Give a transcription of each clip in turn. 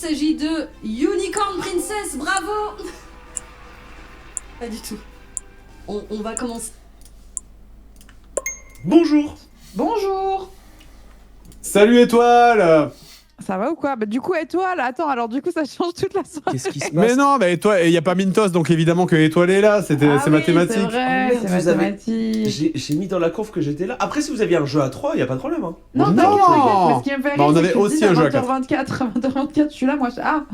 s'agit de Unicorn Princess, bravo. Pas du tout. On va commencer. Bonjour. Bonjour. Salut Étoile. Ça va ou quoi? Bah du coup Étoile, attends, alors du coup ça change toute la soirée. Qu'est-ce qui se passe? Mais non, bah Étoile, il n'y a pas Mintos, donc évidemment que Étoile est là, c'est mathématique. C'est vrai, Oh merde, c'est mathématique. J'ai mis dans la conf que j'étais là. Après, si vous aviez un jeu à 3, il n'y a pas de problème. Hein. Non, Non. t'inquiète, mais ce qui me fait rire, Bah, on c'est avait que tu me aussi dis un jeu à 20h24, je suis là, moi ah.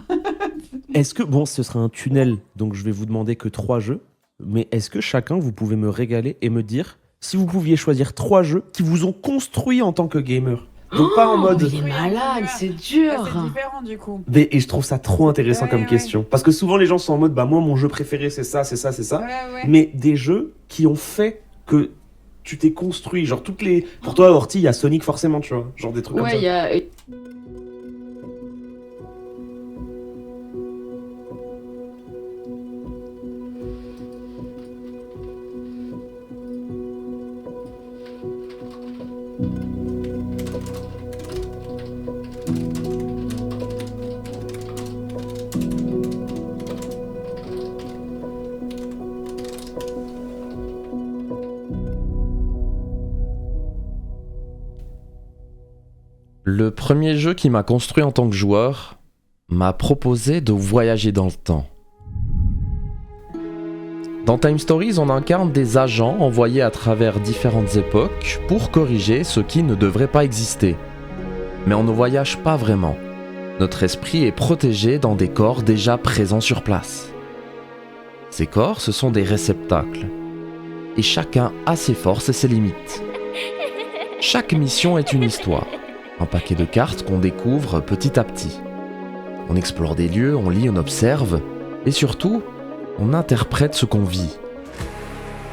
Est-ce que, bon, ce sera un tunnel, donc je vais vous demander que 3 jeux, mais est-ce que chacun, vous pouvez me régaler et me dire si vous pouviez choisir 3 jeux qui vous ont construit en tant que gamer? Donc pas en mode... Il est malade, c'est dur. C'est différent du coup. Et je trouve ça trop intéressant comme question. Parce que souvent les gens sont en mode, bah moi mon jeu préféré c'est ça, c'est ça, c'est ça. Ouais. Mais des jeux qui ont fait que tu t'es construit. Genre toutes les... Pour toi Horty, il y a Sonic forcément, tu vois. Genre des trucs comme ça. Ouais, il y a... Le premier jeu qui m'a construit en tant que joueur m'a proposé de voyager dans le temps. Dans Time Stories, on incarne des agents envoyés à travers différentes époques pour corriger ce qui ne devrait pas exister. Mais on ne voyage pas vraiment. Notre esprit est protégé dans des corps déjà présents sur place. Ces corps, ce sont des réceptacles. Et chacun a ses forces et ses limites. Chaque mission est une histoire. Un paquet de cartes qu'on découvre petit à petit. On explore des lieux, on lit, on observe, et surtout, on interprète ce qu'on vit.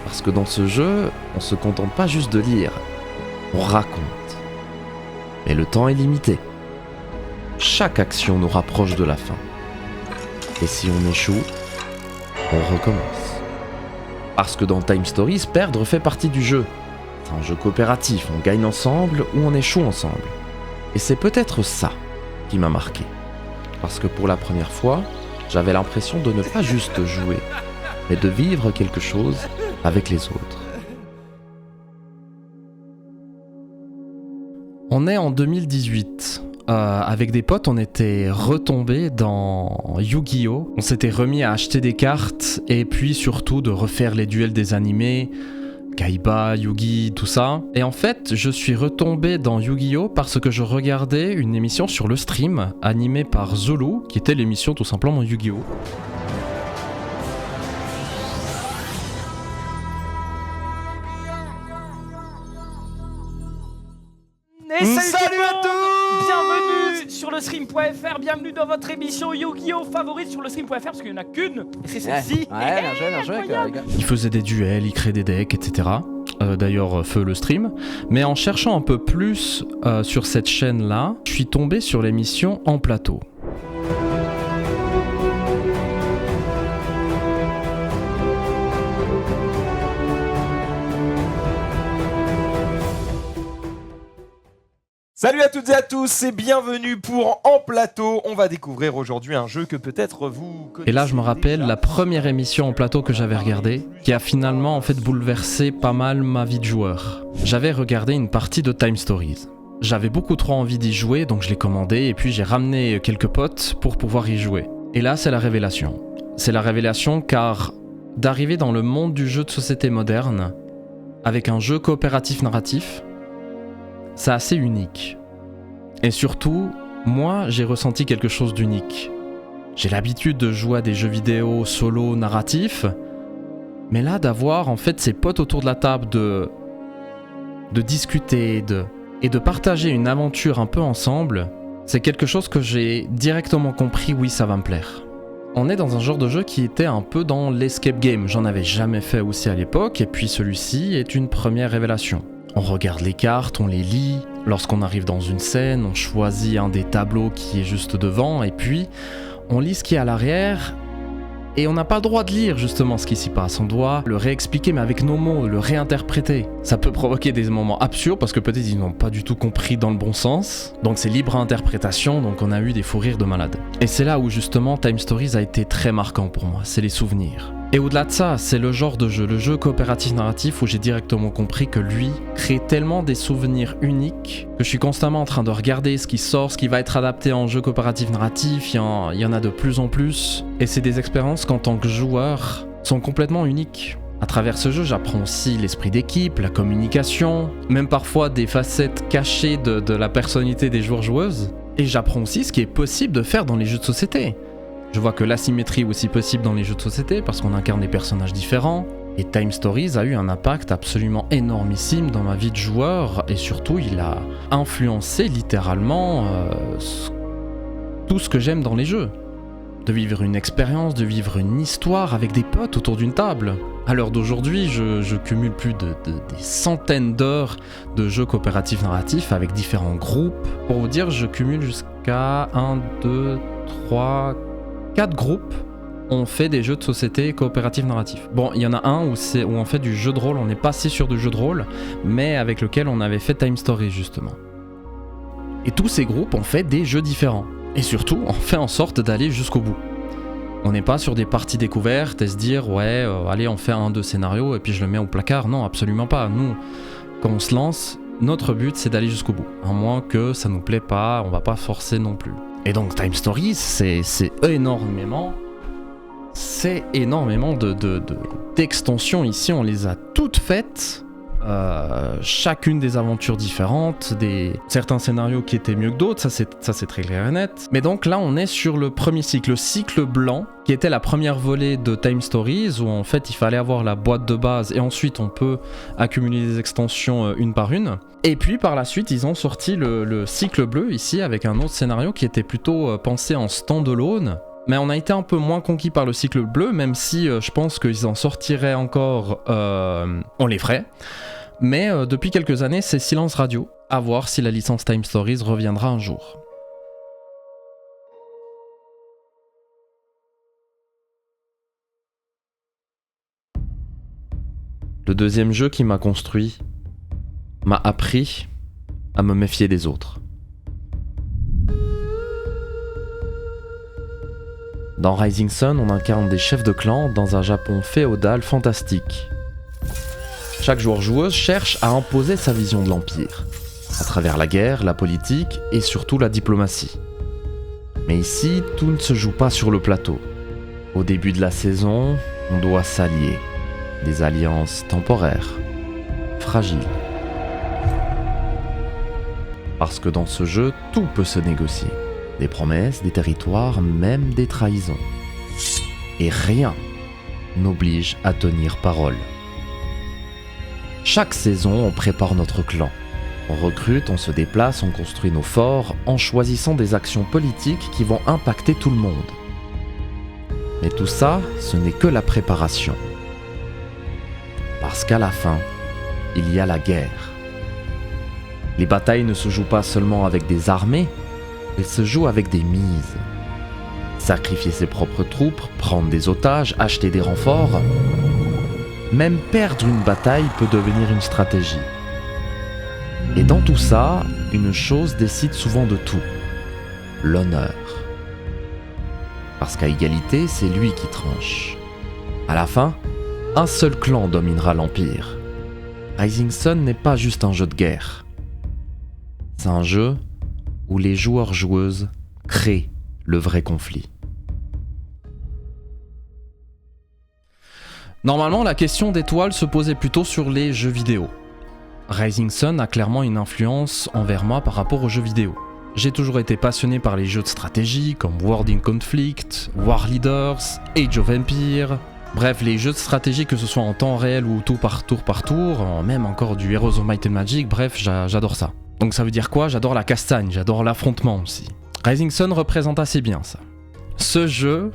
Parce que dans ce jeu, on se contente pas juste de lire, on raconte. Mais le temps est limité. Chaque action nous rapproche de la fin. Et si on échoue, on recommence. Parce que dans Time Stories, perdre fait partie du jeu. C'est un jeu coopératif, on gagne ensemble ou on échoue ensemble. Et c'est peut-être ça qui m'a marqué. Parce que pour la première fois, j'avais l'impression de ne pas juste jouer, mais de vivre quelque chose avec les autres. On est en 2018. Avec des potes, on était retombés dans Yu-Gi-Oh! On s'était remis à acheter des cartes et puis surtout de refaire les duels des animés, Kaiba, Yugi, tout ça. Et en fait, je suis retombé dans Yu-Gi-Oh! Parce que je regardais une émission sur le stream, animée par Zulu, qui était l'émission tout simplement Yu-Gi-Oh! Et salut à tous! Bienvenue sur le stream.fr, bienvenue dans votre émission Yu-Gi-Oh! Favorite sur le stream.fr, parce qu'il n'y en a qu'une, et c'est celle-ci. Ouais, bien joué, les gars. Il faisait des duels, il créait des decks, etc. D'ailleurs, feu le stream. Mais en cherchant un peu plus sur cette chaîne-là, je suis tombé sur l'émission En Plateau. Salut à toutes et à tous et bienvenue pour En Plateau. On va découvrir aujourd'hui un jeu que peut-être vous connaissez. Et là, je me rappelle déjà. la première émission En Plateau que j'avais regardée, qui a finalement en fait bouleversé pas mal ma vie de joueur. J'avais regardé une partie de Time Stories. J'avais beaucoup trop envie d'y jouer, donc je l'ai commandé et puis j'ai ramené quelques potes pour pouvoir y jouer. Et là, c'est la révélation. C'est la révélation car d'arriver dans le monde du jeu de société moderne, avec un jeu coopératif narratif, c'est assez unique. Et surtout, moi, j'ai ressenti quelque chose d'unique. J'ai l'habitude de jouer à des jeux vidéo solo narratifs, mais là, d'avoir en fait ces potes autour de la table, de discuter et de partager une aventure un peu ensemble, c'est quelque chose que j'ai directement compris, oui, ça va me plaire. On est dans un genre de jeu qui était un peu dans l'escape game. J'en avais jamais fait aussi à l'époque, et puis celui-ci est une première révélation. On regarde les cartes, on les lit. Lorsqu'on arrive dans une scène, on choisit un des tableaux qui est juste devant, et puis on lit ce qui est à l'arrière, Et on n'a pas le droit de lire justement ce qui s'y passe, on doit le réexpliquer mais avec nos mots, le réinterpréter. Ça peut provoquer des moments absurdes parce que peut-être ils n'ont pas du tout compris dans le bon sens. Donc c'est libre interprétation, donc on a eu des fous rires de malade. Et c'est là où justement Time Stories a été très marquant pour moi, c'est les souvenirs. Et au-delà de ça, c'est le genre de jeu, le jeu coopératif narratif où j'ai directement compris que lui crée tellement des souvenirs uniques que je suis constamment en train de regarder ce qui sort, ce qui va être adapté en jeu coopératif narratif, il y en a de plus en plus. Et c'est des expériences qu'en tant que joueur sont complètement uniques. À travers ce jeu, j'apprends aussi l'esprit d'équipe, la communication, même parfois des facettes cachées de la personnalité des joueurs-joueuses. Et j'apprends aussi ce qui est possible de faire dans les jeux de société. Je vois que l'asymétrie est aussi possible dans les jeux de société parce qu'on incarne des personnages différents. Et Time Stories a eu un impact absolument énormissime dans ma vie de joueur et surtout il a influencé littéralement tout ce que j'aime dans les jeux. De vivre une expérience, de vivre une histoire avec des potes autour d'une table. À l'heure d'aujourd'hui, je cumule plus des centaines d'heures de jeux coopératifs narratifs avec différents groupes. Pour vous dire, je cumule jusqu'à 1, 2, 3... 4 groupes ont fait des jeux de société coopératifs narratifs. Bon, il y en a un où on fait du jeu de rôle, on est passé sur du jeu de rôle, mais avec lequel on avait fait Time Stories justement. Et tous ces groupes ont fait des jeux différents. Et surtout, on fait en sorte d'aller jusqu'au bout. On n'est pas sur des parties découvertes et se dire ouais, allez on fait 1-2 scénarios et puis je le mets au placard. Non, absolument pas. Nous, quand on se lance, notre but c'est d'aller jusqu'au bout. À moins que ça nous plaît pas, on va pas forcer non plus. Et donc Time Stories, c'est énormément d'extensions ici, on les a toutes faites, chacune des aventures différentes, certains scénarios qui étaient mieux que d'autres, ça c'est très clair et net. Mais donc là on est sur le premier cycle, le cycle blanc, qui était la première volée de Time Stories, où en fait il fallait avoir la boîte de base et ensuite on peut accumuler des extensions une par une. Et puis par la suite, ils ont sorti le cycle bleu ici avec un autre scénario qui était plutôt pensé en stand-alone. Mais on a été un peu moins conquis par le cycle bleu, même si je pense qu'ils en sortiraient encore, on les ferait. Mais depuis quelques années, c'est silence radio. À voir si la licence Time Stories reviendra un jour. Le deuxième jeu qui m'a construit m'a appris à me méfier des autres. Dans Rising Sun, on incarne des chefs de clan dans un Japon féodal fantastique. Chaque joueur-joueuse cherche à imposer sa vision de l'Empire, à travers la guerre, la politique et surtout la diplomatie. Mais ici, tout ne se joue pas sur le plateau. Au début de la saison, on doit s'allier. Des alliances temporaires, fragiles. Parce que dans ce jeu, tout peut se négocier. Des promesses, des territoires, même des trahisons. Et rien n'oblige à tenir parole. Chaque saison, on prépare notre clan. On recrute, on se déplace, on construit nos forts en choisissant des actions politiques qui vont impacter tout le monde. Mais tout ça, ce n'est que la préparation. Parce qu'à la fin, il y a la guerre. Les batailles ne se jouent pas seulement avec des armées, elles se jouent avec des mises. Sacrifier ses propres troupes, prendre des otages, acheter des renforts. Même perdre une bataille peut devenir une stratégie. Et dans tout ça, une chose décide souvent de tout. L'honneur. Parce qu'à égalité, c'est lui qui tranche. À la fin, un seul clan dominera l'Empire. Rising Sun n'est pas juste un jeu de guerre. C'est un jeu où les joueurs-joueuses créent le vrai conflit. Normalement, la question d'étoiles se posait plutôt sur les jeux vidéo. Rising Sun a clairement une influence envers moi par rapport aux jeux vidéo. J'ai toujours été passionné par les jeux de stratégie comme World in Conflict, War Leaders, Age of Empires. Bref, les jeux de stratégie, que ce soit en temps réel ou tour par tour, même encore du Heroes of Might and Magic, bref, j'adore ça. Donc ça veut dire quoi? J'adore la castagne, j'adore l'affrontement aussi. Rising Sun représente assez bien ça. Ce jeu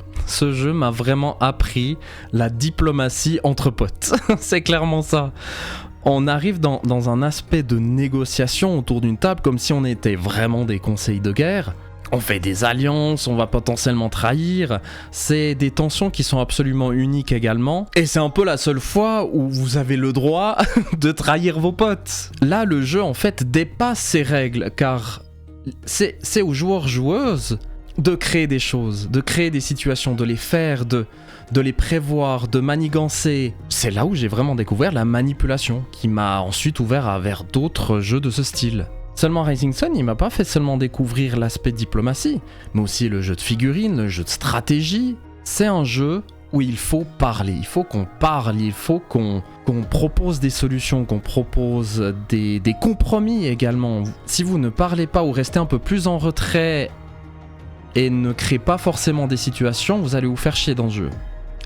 m'a vraiment appris la diplomatie entre potes. C'est clairement ça. On arrive dans un aspect de négociation autour d'une table comme si on était vraiment des conseils de guerre. On fait des alliances, on va potentiellement trahir. C'est des tensions qui sont absolument uniques également. Et c'est un peu la seule fois où vous avez le droit de trahir vos potes. Là, le jeu, en fait, dépasse ces règles, car c'est aux joueurs-joueuses de créer des choses, de créer des situations, de les faire, de les prévoir, de manigancer. C'est là où j'ai vraiment découvert la manipulation, qui m'a ensuite ouvert vers d'autres jeux de ce style. Seulement Rising Sun, il m'a pas fait seulement découvrir l'aspect diplomatie, mais aussi le jeu de figurines, le jeu de stratégie. C'est un jeu où il faut parler, il faut qu'on parle, il faut qu'on propose des solutions, qu'on propose des compromis également. Si vous ne parlez pas ou restez un peu plus en retrait et ne créez pas forcément des situations, vous allez vous faire chier dans le jeu.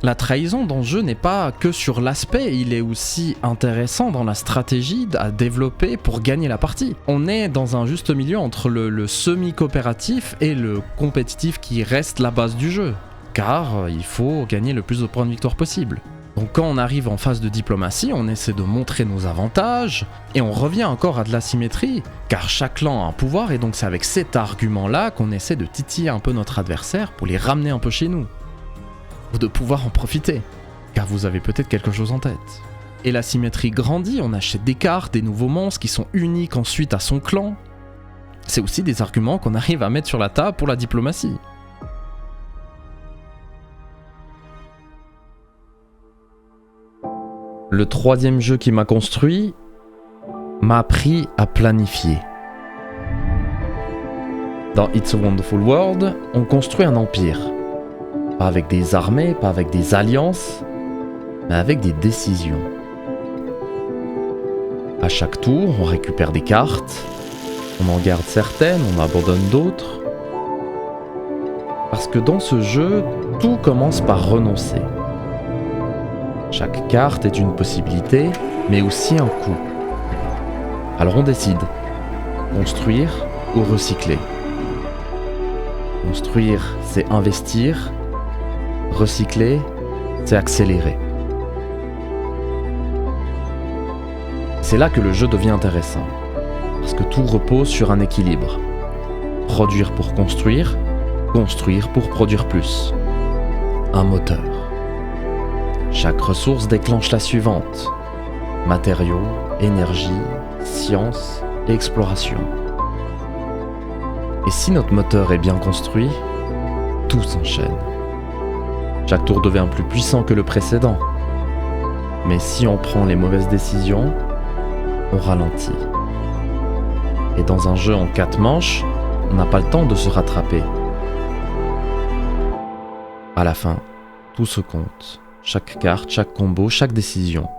La trahison dans le jeu n'est pas que sur l'aspect, il est aussi intéressant dans la stratégie à développer pour gagner la partie. On est dans un juste milieu entre le semi-coopératif et le compétitif qui reste la base du jeu, car il faut gagner le plus de points de victoire possible. Donc quand on arrive en phase de diplomatie, on essaie de montrer nos avantages, et on revient encore à de l'asymétrie, car chaque clan a un pouvoir, et donc c'est avec cet argument-là qu'on essaie de titiller un peu notre adversaire pour les ramener un peu chez nous. Ou de pouvoir en profiter, car vous avez peut-être quelque chose en tête. Et la symétrie grandit, on achète des cartes, des nouveaux monstres qui sont uniques ensuite à son clan. C'est aussi des arguments qu'on arrive à mettre sur la table pour la diplomatie. Le troisième jeu qui m'a construit m'a appris à planifier. Dans It's a Wonderful World, on construit un empire. Pas avec des armées, pas avec des alliances, mais avec des décisions. À chaque tour, on récupère des cartes, on en garde certaines, on abandonne d'autres. Parce que dans ce jeu, tout commence par renoncer. Chaque carte est une possibilité, mais aussi un coût. Alors on décide, construire ou recycler. Construire, c'est investir. Recycler, c'est accélérer. C'est là que le jeu devient intéressant, parce que tout repose sur un équilibre. Produire pour construire pour produire plus. Un moteur. Chaque ressource déclenche la suivante. Matériaux, énergie, science et exploration. Et si notre moteur est bien construit, tout s'enchaîne. Chaque tour devient plus puissant que le précédent. Mais si on prend les mauvaises décisions, on ralentit. Et dans un jeu en 4 manches, on n'a pas le temps de se rattraper. À la fin, tout se compte. Chaque carte, chaque combo, chaque décision.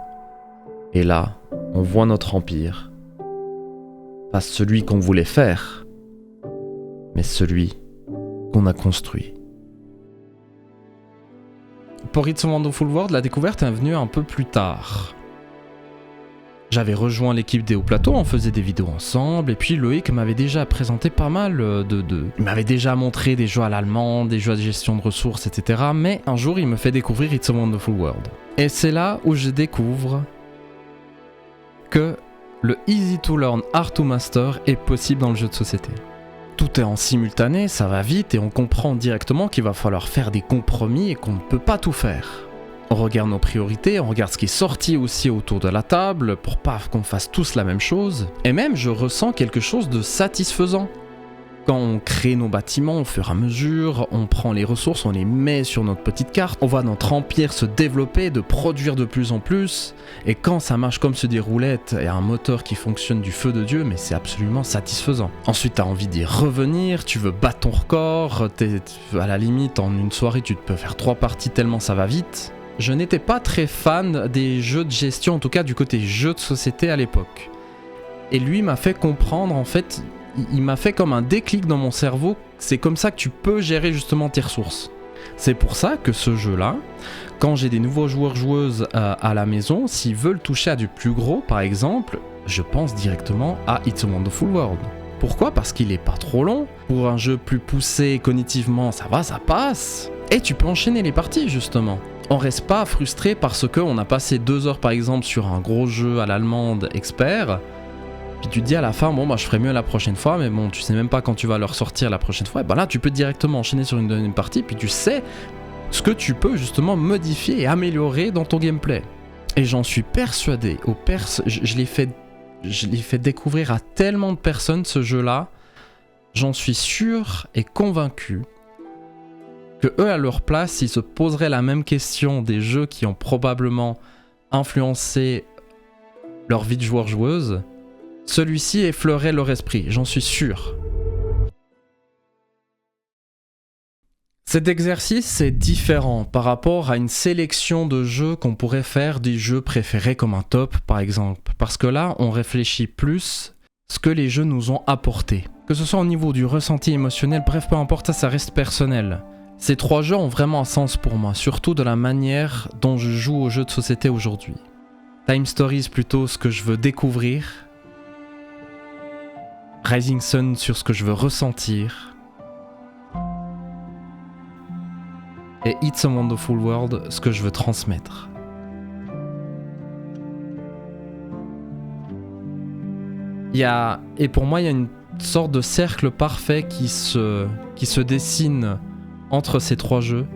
Et là, on voit notre empire. Pas celui qu'on voulait faire, mais celui qu'on a construit. Pour It's a Wonderful World, la découverte est venue un peu plus tard. J'avais rejoint l'équipe des Hauts Plateaux, on faisait des vidéos ensemble, et puis Loïc m'avait déjà présenté pas mal Il m'avait déjà montré des jeux à l'allemande, des jeux de gestion de ressources, etc. Mais un jour, il me fait découvrir It's a Wonderful World. Et c'est là où je découvre que le Easy to Learn, Hard to Master est possible dans le jeu de société. Tout est en simultané, ça va vite et on comprend directement qu'il va falloir faire des compromis et qu'on ne peut pas tout faire. On regarde nos priorités, on regarde ce qui est sorti aussi autour de la table pour pas qu'on fasse tous la même chose. Et même je ressens quelque chose de satisfaisant. Quand on crée nos bâtiments au fur et à mesure, on prend les ressources, on les met sur notre petite carte, on voit notre empire se développer, de produire de plus en plus, et quand ça marche comme sur des roulettes et un moteur qui fonctionne du feu de Dieu, mais c'est absolument satisfaisant. Ensuite, t'as envie d'y revenir, tu veux battre ton record, à la limite, en une soirée, tu peux faire 3 parties tellement ça va vite. Je n'étais pas très fan des jeux de gestion, en tout cas du côté jeux de société à l'époque. Et lui m'a fait comprendre, en fait, il m'a fait comme un déclic dans mon cerveau, c'est comme ça que tu peux gérer justement tes ressources. C'est pour ça que ce jeu-là, quand j'ai des nouveaux joueurs-joueuses à la maison, s'ils veulent toucher à du plus gros, par exemple, je pense directement à It's a Wonderful World. Pourquoi ? Parce qu'il est pas trop long. Pour un jeu plus poussé cognitivement, ça va, ça passe. Et tu peux enchaîner les parties, justement. On reste pas frustré parce qu'on a passé 2 heures, par exemple, sur un gros jeu à l'allemande expert. puis tu te dis à la fin, bon bah je ferai mieux la prochaine fois, mais bon tu sais même pas quand tu vas leur sortir la prochaine fois, et ben là tu peux directement enchaîner sur une deuxième partie, puis tu sais ce que tu peux justement modifier et améliorer dans ton gameplay. Et j'en suis persuadé, je l'ai fait découvrir à tellement de personnes ce jeu-là, j'en suis sûr et convaincu que eux à leur place, s'ils se poseraient la même question des jeux qui ont probablement influencé leur vie de joueur-joueuse, celui-ci effleurait leur esprit, j'en suis sûr. Cet exercice est différent par rapport à une sélection de jeux qu'on pourrait faire des jeux préférés comme un top par exemple, parce que là on réfléchit plus ce que les jeux nous ont apporté. Que ce soit au niveau du ressenti émotionnel, bref peu importe, ça reste personnel. Ces 3 jeux ont vraiment un sens pour moi, surtout de la manière dont je joue aux jeux de société aujourd'hui. Time Stories plutôt ce que je veux découvrir, Rising Sun sur ce que je veux ressentir, et It's a Wonderful World, ce que je veux transmettre. Et pour moi, il y a une sorte de cercle parfait qui se dessine entre ces 3 jeux.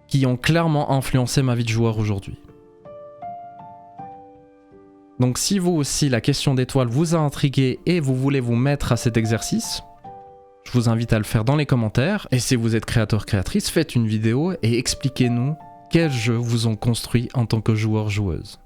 Qui ont clairement influencé ma vie de joueur aujourd'hui. Donc si vous aussi la question d'étoiles vous a intrigué et vous voulez vous mettre à cet exercice, je vous invite à le faire dans les commentaires. Et si vous êtes créateur-créatrice, faites une vidéo et expliquez-nous quels jeux vous ont construit en tant que joueur-joueuse.